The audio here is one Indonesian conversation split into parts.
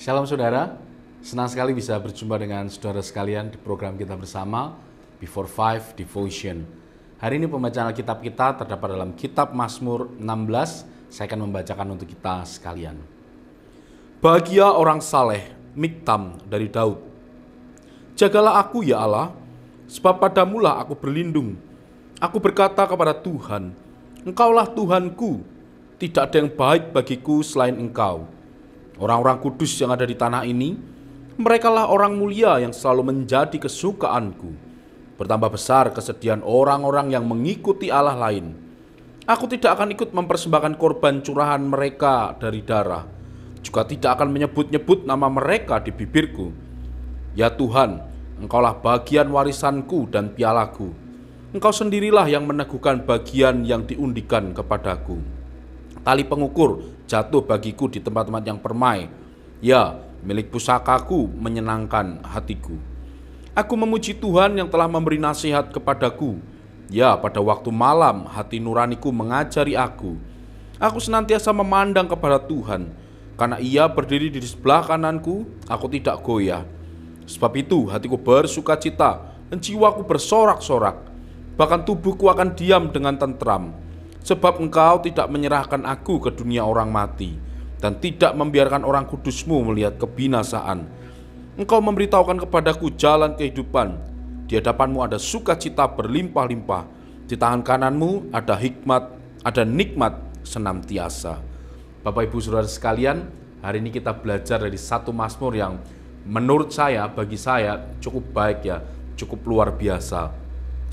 Shalom saudara, senang sekali bisa berjumpa dengan saudara sekalian di program kita bersama Before Five Devotion. Hari ini pembacaan Alkitab kita terdapat dalam kitab Mazmur 16, saya akan membacakan untuk kita sekalian. Bahagia orang saleh, Miktam dari Daud. Jagalah aku ya Allah, sebab padamulah aku berlindung. Aku berkata kepada Tuhan, Engkaulah Tuhanku, tidak ada yang baik bagiku selain Engkau. Orang-orang kudus yang ada di tanah ini, merekalah orang mulia yang selalu menjadi kesukaanku. Bertambah besar kesedihan orang-orang yang mengikuti Allah lain. Aku tidak akan ikut mempersembahkan korban curahan mereka dari darah, juga tidak akan menyebut-nyebut nama mereka di bibirku. Ya Tuhan, Engkaulah bagian warisanku dan pialaku. Engkau sendirilah yang meneguhkan bagian yang diundikan kepadaku. Tali pengukur jatuh bagiku di tempat-tempat yang permai. Ya, milik pusakaku menyenangkan hatiku. Aku memuji Tuhan yang telah memberi nasihat kepadaku. Ya, pada waktu malam hati nuraniku mengajari aku. Aku senantiasa memandang kepada Tuhan. Karena Ia berdiri di sebelah kananku, aku tidak goyah. Sebab itu hatiku bersukacita dan jiwaku bersorak-sorak. Bahkan tubuhku akan diam dengan tentram. Sebab Engkau tidak menyerahkan aku ke dunia orang mati, dan tidak membiarkan orang kudus-Mu melihat kebinasaan. Engkau memberitahukan kepadaku jalan kehidupan. Di hadapan-Mu ada sukacita berlimpah-limpah. Di tangan kanan-Mu ada hikmat, ada nikmat senantiasa. Bapak Ibu Saudara sekalian, hari ini kita belajar dari satu Mazmur yang menurut saya, bagi saya cukup baik ya, cukup luar biasa.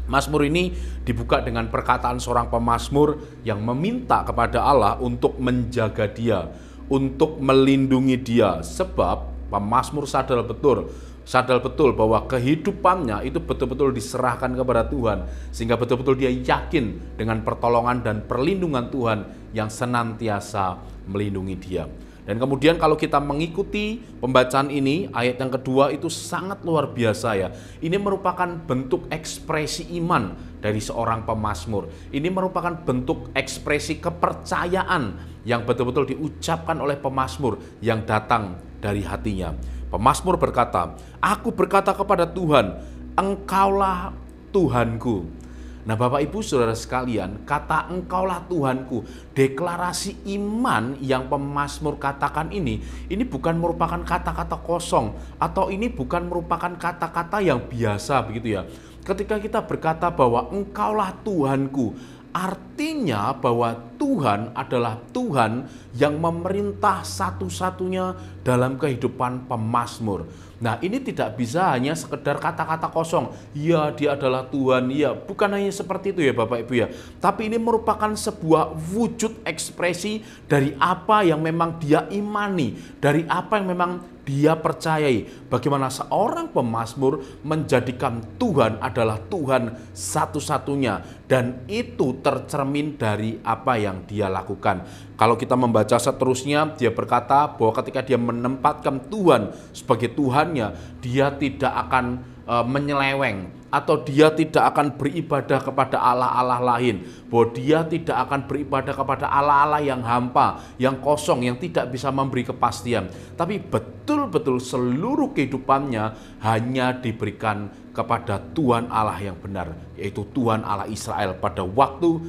Mazmur ini dibuka dengan perkataan seorang pemazmur yang meminta kepada Allah untuk menjaga dia, untuk melindungi dia. Sebab pemazmur sadar betul bahwa kehidupannya itu betul-betul diserahkan kepada Tuhan, sehingga betul-betul dia yakin dengan pertolongan dan perlindungan Tuhan yang senantiasa melindungi dia. Dan kemudian kalau kita mengikuti pembacaan ini, ayat yang kedua itu sangat luar biasa ya. Ini merupakan bentuk ekspresi iman dari seorang pemazmur. Ini merupakan bentuk ekspresi kepercayaan yang betul-betul diucapkan oleh pemazmur yang datang dari hatinya. Pemazmur berkata, aku berkata kepada Tuhan, Engkaulah Tuhanku. Nah Bapak Ibu Saudara sekalian, kata Engkaulah Tuhanku, deklarasi iman yang pemazmur katakan ini bukan merupakan kata-kata kosong, atau ini bukan merupakan kata-kata yang biasa begitu ya. Ketika kita berkata bahwa Engkaulah Tuhanku, artinya bahwa Tuhan adalah Tuhan yang memerintah satu-satunya dalam kehidupan pemazmur. Nah ini tidak bisa hanya sekedar kata-kata kosong. Ya dia adalah Tuhan, ya bukan hanya seperti itu ya Bapak Ibu ya. Tapi ini merupakan sebuah wujud ekspresi dari apa yang memang dia imani, dari apa yang memang dia percayai. Bagaimana seorang pemazmur menjadikan Tuhan adalah Tuhan satu-satunya. Dan itu tercermin dari apa yang dia lakukan. Kalau kita membaca seterusnya, dia berkata bahwa ketika dia menempatkan Tuhan sebagai Tuhannya, dia tidak akan menyeleweng, atau dia tidak akan beribadah kepada Allah-Allah lain, bahwa dia tidak akan beribadah kepada Allah-Allah yang hampa, yang kosong, yang tidak bisa memberi kepastian. Tapi betul-betul seluruh kehidupannya hanya diberikan kepada Tuhan Allah yang benar, yaitu Tuhan Allah Israel. Pada waktu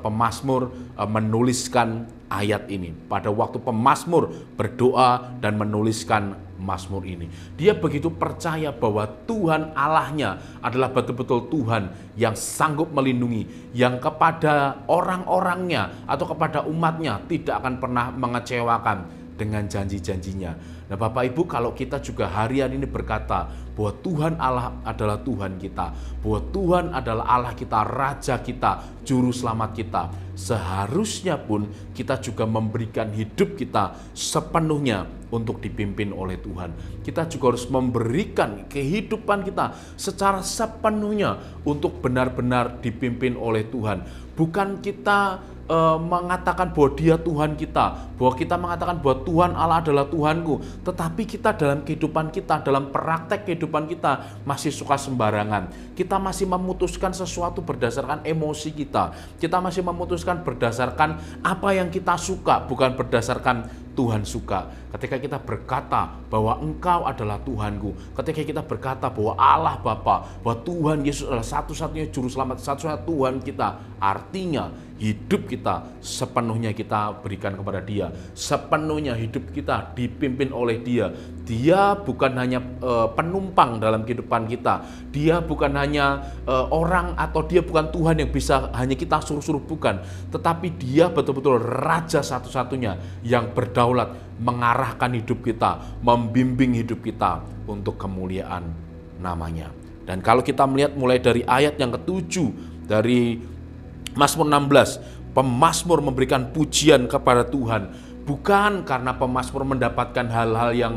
pemazmur menuliskan ayat ini, pada waktu pemazmur berdoa dan menuliskan Mazmur ini, dia begitu percaya bahwa Tuhan Allahnya adalah betul-betul Tuhan yang sanggup melindungi, yang kepada orang-orangnya atau kepada umatnya tidak akan pernah mengecewakan dengan janji-janjinya. Nah Bapak Ibu, kalau kita juga harian ini berkata bahwa Tuhan Allah adalah Tuhan kita, bahwa Tuhan adalah Allah kita, Raja kita, Juru Selamat kita, seharusnya pun kita juga memberikan hidup kita sepenuhnya untuk dipimpin oleh Tuhan. Kita juga harus memberikan kehidupan kita secara sepenuhnya untuk benar-benar dipimpin oleh Tuhan. Bukan kita mengatakan bahwa dia Tuhan kita, bahwa kita mengatakan bahwa Tuhan Allah adalah Tuhanku, tetapi kita dalam kehidupan kita, dalam praktek kehidupan kita masih suka sembarangan. Kita masih memutuskan sesuatu berdasarkan emosi kita. Kita masih memutuskan berdasarkan apa yang kita suka, bukan berdasarkan Tuhan suka. Ketika kita berkata bahwa Engkau adalah Tuhanku, ketika kita berkata bahwa Allah Bapa, bahwa Tuhan Yesus adalah satu-satunya juru selamat, satu-satunya Tuhan kita, artinya hidup kita sepenuhnya kita berikan kepada Dia, sepenuhnya hidup kita dipimpin oleh Dia. Dia bukan hanya penumpang dalam kehidupan kita, Dia bukan hanya orang, atau Dia bukan Tuhan yang bisa hanya kita suruh-suruh, bukan, tetapi Dia betul-betul Raja satu-satunya yang berdaulat mengarahkan hidup kita, membimbing hidup kita untuk kemuliaan namanya. Dan kalau kita melihat mulai dari ayat yang ke-7 dari Mazmur 16, pemazmur memberikan pujian kepada Tuhan, bukan karena pemazmur mendapatkan hal-hal yang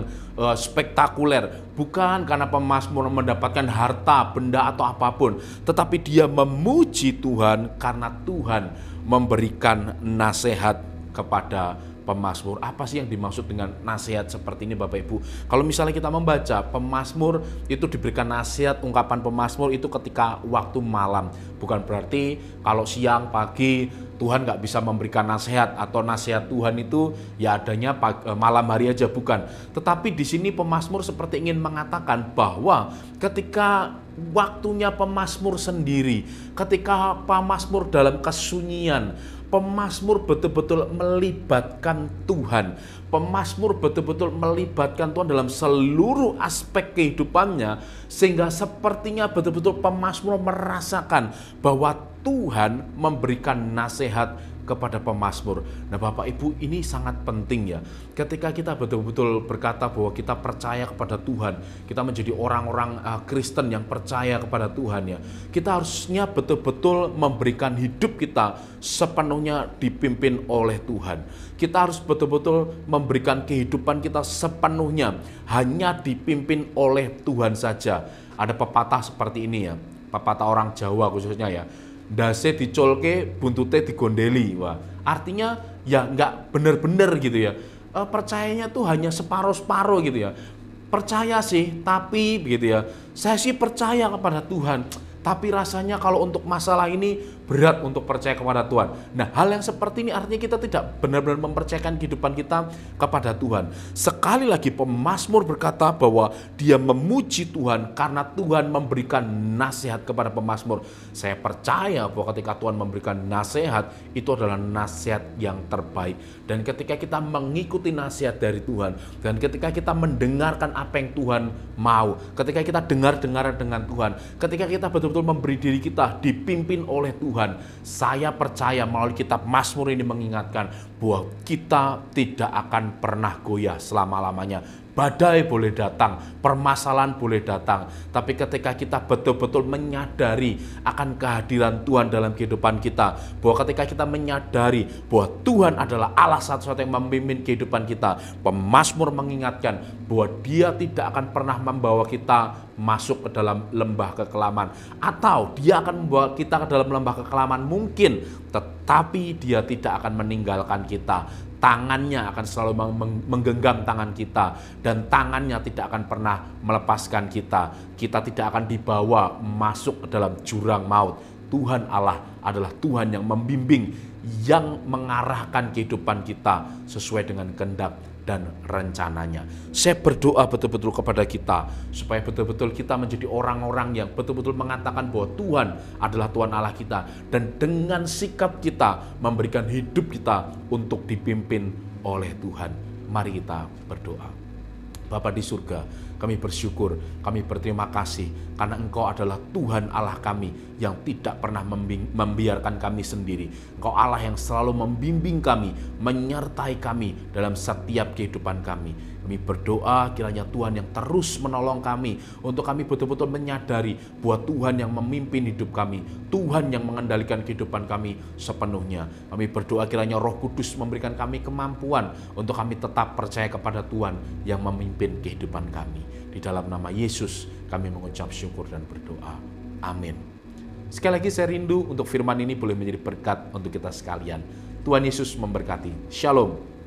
spektakuler, bukan karena pemazmur mendapatkan harta, benda atau apapun, tetapi dia memuji Tuhan karena Tuhan memberikan nasihat kepada pemazmur. Apa sih yang dimaksud dengan nasihat seperti ini, Bapak Ibu? Kalau misalnya kita membaca pemazmur itu diberikan nasihat, ungkapan pemazmur itu ketika waktu malam. Bukan berarti kalau siang, pagi Tuhan nggak bisa memberikan nasihat, atau nasihat Tuhan itu ya adanya malam hari aja, bukan. Tetapi di sini pemazmur seperti ingin mengatakan bahwa ketika waktunya pemazmur sendiri, ketika pemazmur dalam kesunyian, pemazmur betul-betul melibatkan Tuhan. Pemazmur betul-betul melibatkan Tuhan dalam seluruh aspek kehidupannya, sehingga sepertinya betul-betul pemazmur merasakan bahwa Tuhan memberikan nasihat kepada pemazmur. Nah, Bapak Ibu, ini sangat penting ya. Ketika kita betul-betul berkata bahwa kita percaya kepada Tuhan, kita menjadi orang-orang Kristen yang percaya kepada Tuhan ya. Kita harusnya betul-betul memberikan hidup kita sepenuhnya dipimpin oleh Tuhan. Kita harus betul-betul memberikan kehidupan kita sepenuhnya hanya dipimpin oleh Tuhan saja. Ada pepatah seperti ini ya, pepatah orang Jawa khususnya ya. Dase dicolke, buntute digondeli. Wah, artinya ya nggak benar-benar gitu ya. Percayanya tuh hanya separuh-separuh gitu ya. Percaya sih, tapi begitu ya. Saya sih percaya kepada Tuhan, tapi rasanya kalau untuk masalah ini berat untuk percaya kepada Tuhan. Nah, hal yang seperti ini artinya kita tidak benar-benar mempercayakan kehidupan kita kepada Tuhan. Sekali lagi pemazmur berkata bahwa dia memuji Tuhan karena Tuhan memberikan nasihat kepada pemazmur. Saya percaya bahwa ketika Tuhan memberikan nasihat, itu adalah nasihat yang terbaik. Dan ketika kita mengikuti nasihat dari Tuhan, dan ketika kita mendengarkan apa yang Tuhan mau, ketika kita dengar-dengaran dengan Tuhan, ketika kita betul-betul memberi diri kita dipimpin oleh Tuhan, saya percaya melalui kitab Mazmur ini mengingatkan bahwa kita tidak akan pernah goyah selama-lamanya. Badai boleh datang, permasalahan boleh datang, tapi ketika kita betul-betul menyadari akan kehadiran Tuhan dalam kehidupan kita, bahwa ketika kita menyadari bahwa Tuhan adalah Allah satu-satunya yang memimpin kehidupan kita, pemazmur mengingatkan bahwa Dia tidak akan pernah membawa kita masuk ke dalam lembah kekelaman, atau Dia akan membawa kita ke dalam lembah kekelaman mungkin, tetapi Dia tidak akan meninggalkan kita. Tangannya akan selalu menggenggam tangan kita, dan tangannya tidak akan pernah melepaskan kita. Kita tidak akan dibawa masuk ke dalam jurang maut. Tuhan Allah adalah Tuhan yang membimbing, yang mengarahkan kehidupan kita sesuai dengan kehendak dan rencananya. Saya berdoa betul-betul kepada kita supaya betul-betul kita menjadi orang-orang yang betul-betul mengatakan bahwa Tuhan adalah Tuhan Allah kita, dan dengan sikap kita memberikan hidup kita untuk dipimpin oleh Tuhan. Mari kita berdoa. Bapa di surga, kami bersyukur, kami berterima kasih karena Engkau adalah Tuhan Allah kami yang tidak pernah membiarkan kami sendiri. Engkau Allah yang selalu membimbing kami, menyertai kami dalam setiap kehidupan kami. Kami berdoa kiranya Tuhan yang terus menolong kami untuk kami betul-betul menyadari bahwa Tuhan yang memimpin hidup kami, Tuhan yang mengendalikan kehidupan kami sepenuhnya. Kami berdoa kiranya Roh Kudus memberikan kami kemampuan untuk kami tetap percaya kepada Tuhan yang memimpin kehidupan kami. Di dalam nama Yesus kami mengucap syukur dan berdoa. Amin. Sekali lagi saya rindu untuk firman ini boleh menjadi berkat untuk kita sekalian. Tuhan Yesus memberkati. Shalom.